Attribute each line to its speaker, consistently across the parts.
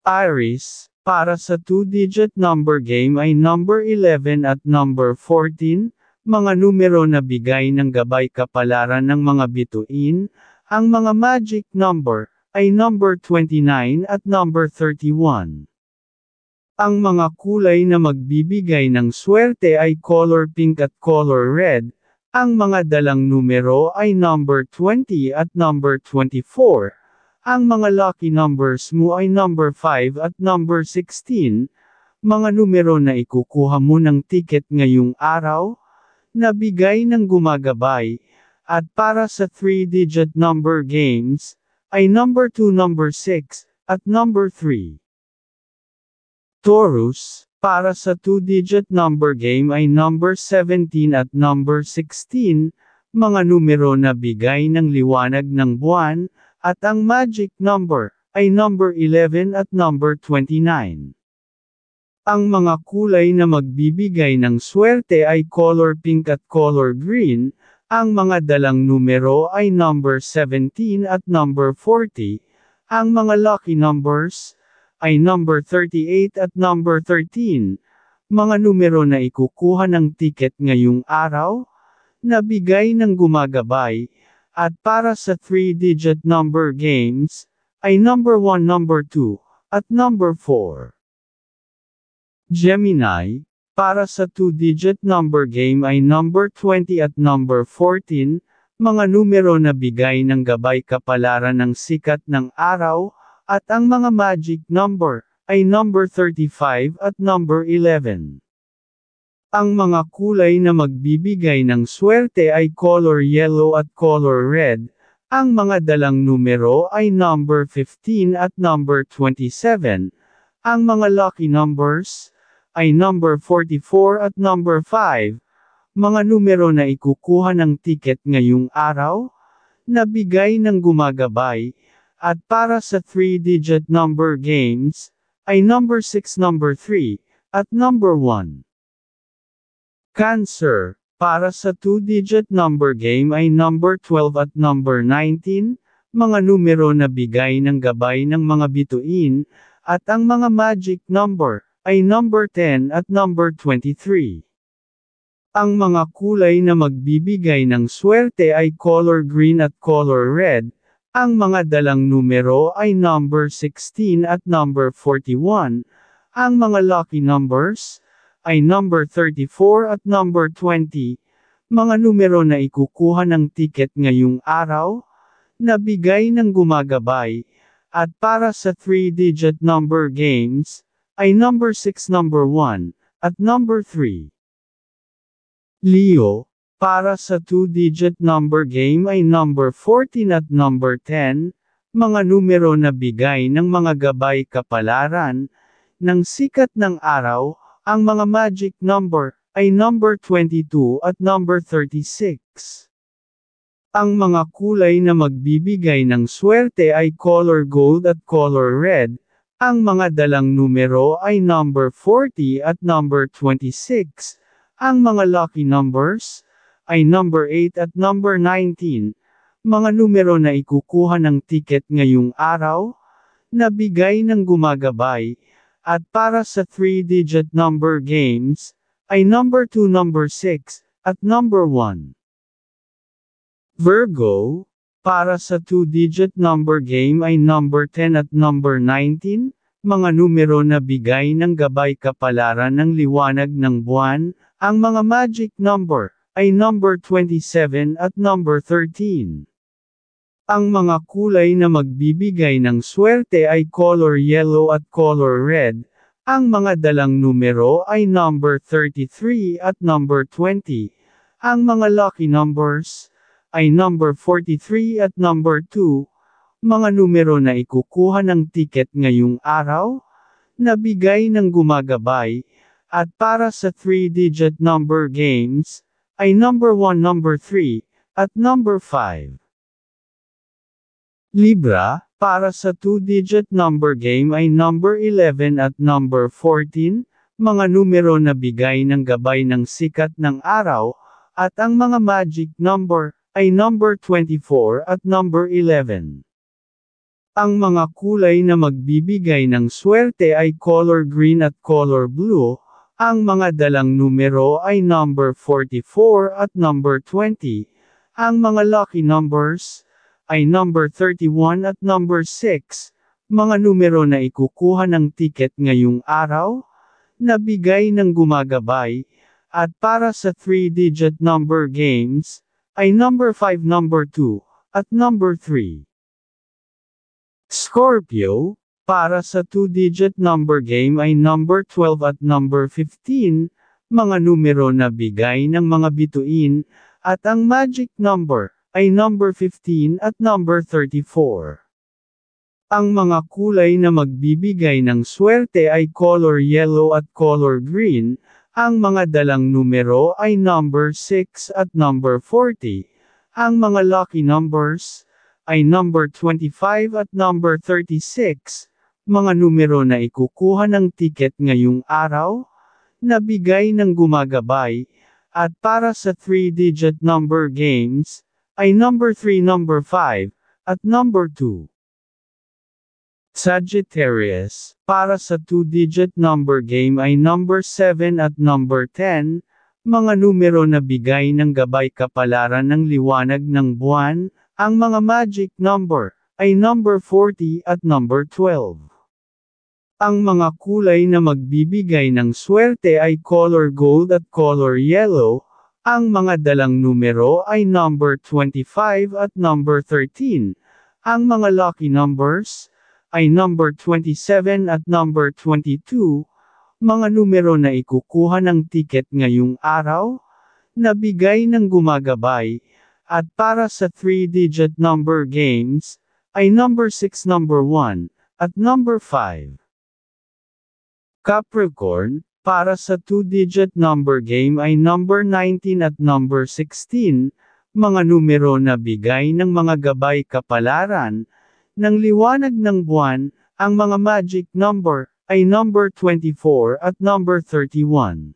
Speaker 1: Iris, para sa 2-digit number game ay number 11 at number 14, mga numero na bigay ng gabay kapalaran ng mga bituin. Ang mga magic number ay number 29 at number 31. Ang mga kulay na magbibigay ng swerte ay color pink at color red. Ang mga dalang numero ay number 20 at number 24. Ang mga lucky numbers mo ay number 5 at number 16. Mga numero na ikukuha mo ng ticket ngayong araw, na bigay ng gumagabay. At para sa 3-digit number games, ay number 2, number 6, at number 3. Taurus, para sa 2-digit number game ay number 17 at number 16, mga numero na bigay ng liwanag ng buwan. At ang magic number ay number 11 at number 29. Ang mga kulay na magbibigay ng swerte ay color pink at color green. Ang mga dalang numero ay number 17 at number 40. Ang mga lucky numbers ay number 38 at number 13. Mga numero na ikukuha ng ticket ngayong araw, na bigay ng gumagabay. At para sa 3-digit number games, ay number 1, number 2, at number 4. Gemini, para sa 2-digit number game ay number 20 at number 14, mga numero na bigay ng gabay kapalaran ng sikat ng araw, at ang mga magic number ay number 35 at number 11. Ang mga kulay na magbibigay ng swerte ay color yellow at color red. Ang mga dalang numero ay number 15 at number 27. Ang mga lucky numbers ay number 44 at number 5. Mga numero na ikukuha ng ticket ngayong araw, na bigay ng gumagabay. At para sa 3-digit number games, ay number 6, number 3, at number 1. Cancer, para sa 2-digit number game ay number 12 at number 19, mga numero na bigay ng gabay ng mga bituin, at ang mga magic number ay number 10 at number 23. Ang mga kulay na magbibigay ng swerte ay color green at color red. Ang mga dalang numero ay number 16 at number 41. Ang mga lucky numbers ay number 34 at number 20, mga numero na ikukuha ng ticket ngayong araw, na bigay ng gumagabay. At para sa 3-digit number games, ay number 6, number 1, at number 3. Leo, para sa 2-digit number game ay number 14 at number 10, mga numero na bigay ng mga gabay kapalaran, ng sikat ng araw. Ang mga magic number ay number 22 at number 36. Ang mga kulay na magbibigay ng swerte ay color gold at color red. Ang mga dalang numero ay number 40 at number 26. Ang mga lucky numbers ay number 8 at number 19. Mga numero na ikukuha ng ticket ngayong araw, na bigay ng gumagabay. At para sa 3-digit number games, ay number 2, number 6, at number 1. Virgo, para sa 2-digit number game ay number 10 at number 19, mga numero na bigay ng gabay kapalaran ng liwanag ng buwan. Ang mga magic number ay number 27 at number 13. Ang mga kulay na magbibigay ng swerte ay color yellow at color red. Ang mga dalang numero ay number 33 at number 20. Ang mga lucky numbers ay number 43 at number 2. Mga numero na ikukuha ng ticket ngayong araw, na bigay ng gumagabay. At para sa 3-digit number games, ay number 1, number 3, at number 5. Libra, para sa 2-digit number game ay number 11 at number 14, mga numero na bigay ng gabay ng sikat ng araw, at ang mga magic number ay number 24 at number 11. Ang mga kulay na magbibigay ng swerte ay color green at color blue. Ang mga dalang numero ay number 44 at number 20. Ang mga lucky numbers ay number 31 at number 6. Mga numero na ikukuha ng tiket ngayong araw, na bigay ng gumagabay, at para sa 3-digit number games, ay number 5, number 2, at number 3. Scorpio, para sa 2-digit number game ay number 12 at number 15, mga numero na bigay ng mga bituin, at ang magic number ay number 15 at number 34. Ang mga kulay na magbibigay ng swerte ay color yellow at color green, ang mga dalang numero ay number 6 at number 40. Ang mga lucky numbers ay number 25 at number 36, mga numero na ikukuha ng tiket ngayong araw, na bigay ng gumagabay, at para sa 3-digit number games, ay number 3, number 5, at number 2. Sagittarius, para sa 2-digit number game ay number 7 at number 10, mga numero na bigay ng gabay kapalaran ng liwanag ng buwan. Ang mga magic number ay number 40 at number 12. Ang mga kulay na magbibigay ng swerte ay color gold at color yellow. Ang mga dalang numero ay number 25 at number 13. Ang mga lucky numbers ay number 27 at number 22. Mga numero na ikukuha ng tiket ngayong araw, na bigay ng gumagabay. At para sa 3-digit number games, ay number 6, number 1, at number 5. Capricorn, para sa 2-digit number game ay number 19 at number 16, mga numero na bigay ng mga gabay kapalaran, ng liwanag ng buwan, ang mga magic number, ay number 24 at number 31.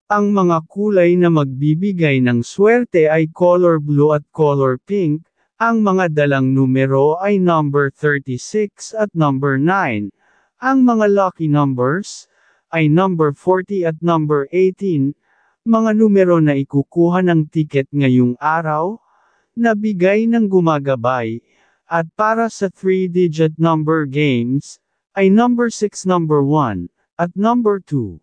Speaker 1: Ang mga kulay na magbibigay ng swerte ay color blue at color pink, ang mga dalang numero ay number 36 at number 9. Ang mga lucky numbers ay number 40 at number 18, mga numero na ikukuha ng tiket ngayong araw, na bigay ng gumagabay, at para sa 3-digit number games, ay number 6, number 1, at number 2.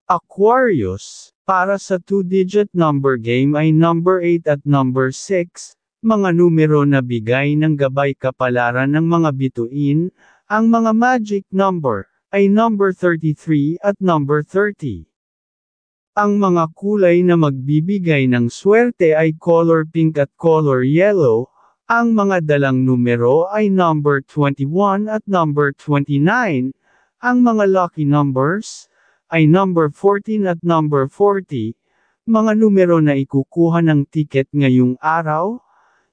Speaker 1: Aquarius, para sa 2-digit number game ay number 8 at number 6, mga numero na bigay ng gabay kapalaran ng mga bituin. Ang mga magic number ay number 33 at number 30. Ang mga kulay na magbibigay ng swerte ay color pink at color yellow. Ang mga dalang numero ay number 21 at number 29. Ang mga lucky numbers ay number 14 at number 40, mga numero na ikukuha ng tiket ngayong araw,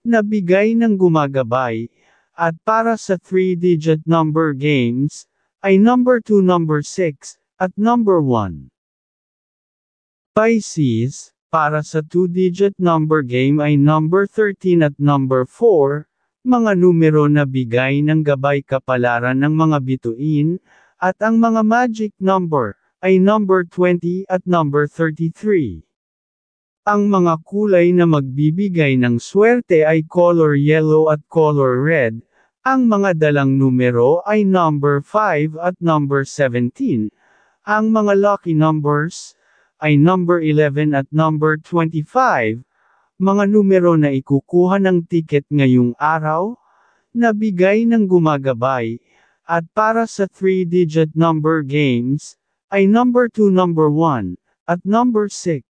Speaker 1: na bigay ng gumagabay, at para sa 3-digit number games, ay number 2, number 6, at number 1. Pisces, para sa 2-digit number game ay number 13 at number 4, mga numero na bigay ng gabay kapalaran ng mga bituin, at ang mga magic number ay number 20 at number 33. Ang mga kulay na magbibigay ng swerte ay color yellow at color red. Ang mga dalang numero ay number 5 at number 17. Ang mga lucky numbers ay number 11 at number 25. Mga numero na ikukuha ng tiket ngayong araw, na bigay ng gumagabay, at para sa 3-digit number games, ay number 2, number 1, at number 6.